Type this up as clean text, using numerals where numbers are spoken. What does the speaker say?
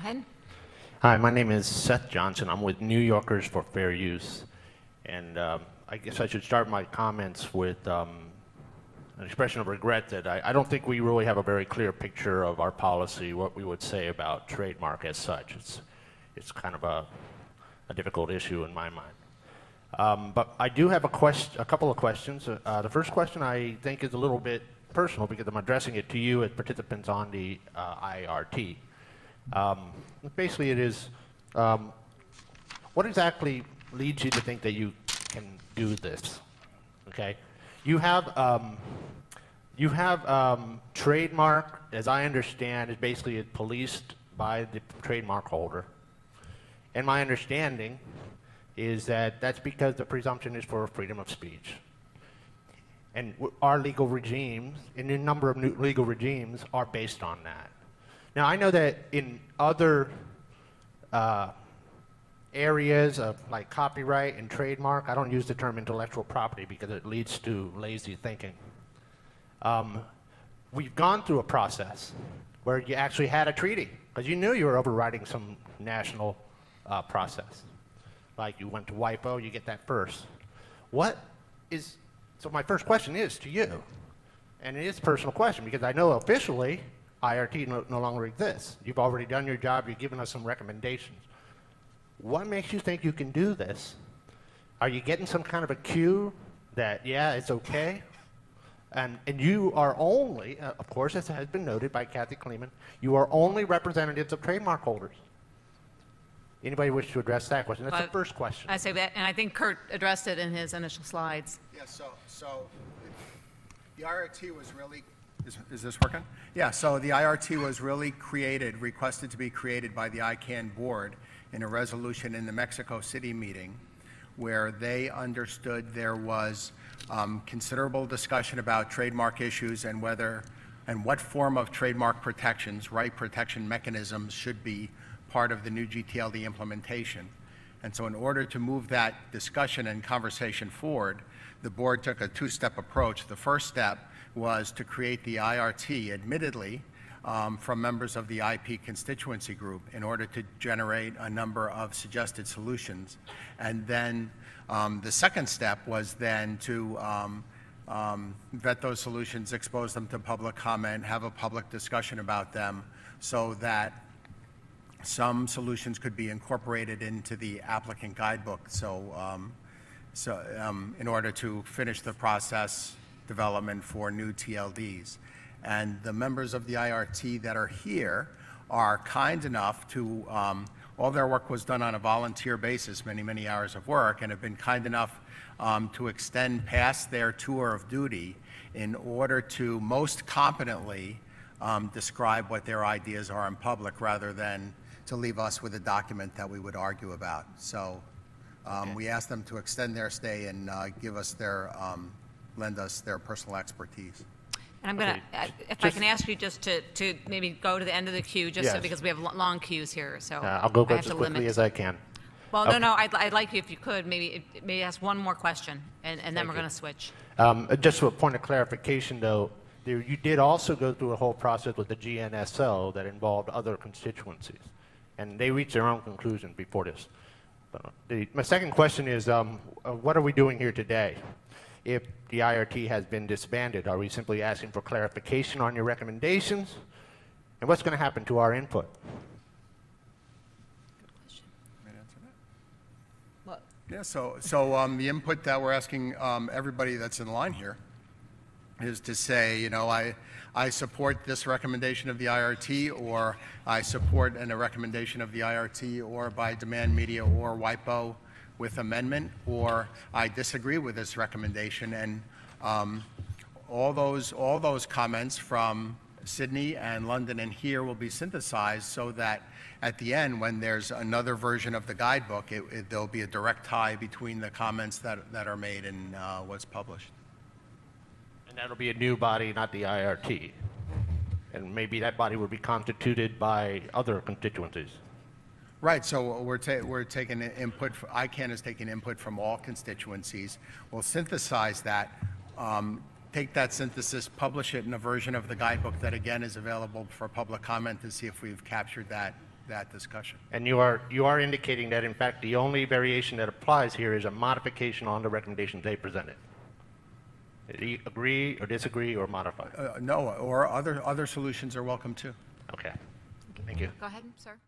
Go ahead. Hi, my name is Seth Johnson. I'm with New Yorkers for Fair Use. And I guess I should start my comments with an expression of regret that I don't think we really have a very clear picture of our policy, what we would say about trademark as such. It's kind of a difficult issue in my mind. But I do have a couple of questions. The first question I think is a little bit personal because I'm addressing it to you as participants on the IRT. Basically, it is, what exactly leads you to think that you can do this? Okay, you have trademark, as I understand, is basically policed by the trademark holder, and my understanding is that that's because the presumption is for freedom of speech. And our legal regimes, and a number of new legal regimes, are based on that. Now, I know that in other areas of like copyright and trademark, I don't use the term intellectual property because it leads to lazy thinking. We've gone through a process where you actually had a treaty because you knew you were overriding some national process. Like you went to WIPO, you get that first. So my first question is to you, and it is a personal question because I know officially IRT no longer exists. You've already done your job, you've given us some recommendations. What makes you think you can do this? Are you getting some kind of a cue that, yeah, it's okay? And you are only, of course, as has been noted by Kathy Kleeman, you are only representatives of trademark holders. Anybody wish to address that question? That's the first question. I say that, and I think Kurt addressed it in his initial slides. Yeah, so the IRT was really, is this working? Yeah, so the IRT was really requested to be created by the ICANN board in a resolution in the Mexico City meeting where they understood there was considerable discussion about trademark issues and what form of trademark protections, right protection mechanisms should be part of the new gTLD implementation. And so in order to move that discussion and conversation forward, the board took a two-step approach. The first step was to create the IRT, admittedly, from members of the IP constituency group in order to generate a number of suggested solutions. And then the second step was then to vet those solutions, expose them to public comment, have a public discussion about them so that some solutions could be incorporated into the applicant guidebook. In order to finish the process development for new TLDs. And the members of the IRT that are here are kind enough to, all their work was done on a volunteer basis, many, many hours of work, and have been kind enough to extend past their tour of duty in order to most competently describe what their ideas are in public rather than to leave us with a document that we would argue about. So we asked them to extend their stay and lend us their personal expertise. And I'm going to, if I can ask you just to maybe go to the end of the queue, just so, because we have long queues here. So I'll go as quickly as I can. Well, okay. No, I'd like you, if you could, maybe ask one more question, and then we're going to switch. Just a point of clarification, though, you did also go through a whole process with the GNSO that involved other constituencies, and they reached their own conclusion before this. My second question is, what are we doing here today? If the IRT has been disbanded, are we simply asking for clarification on your recommendations? And what's going to happen to our input? What? Yeah, so the input that we're asking everybody that's in line here is to say, you know, I support this recommendation of the IRT, or I support a recommendation of the IRT, or by demand media or WIPO with amendment, or I disagree with this recommendation. And all those comments from Sydney and London and here will be synthesized so that at the end, when there's another version of the guidebook, there'll be a direct tie between the comments that are made and what's published. And that'll be a new body, not the IRT. And maybe that body will be constituted by other constituencies. Right, so we're taking input, ICANN is taking input from all constituencies. We'll synthesize that, take that synthesis, publish it in a version of the guidebook that again is available for public comment to see if we've captured that that discussion. And you are indicating that, in fact, the only variation that applies here is a modification on the recommendations they presented. Did you agree or disagree or modify? No, or other solutions are welcome too. Okay. Thank you. Go ahead, sir.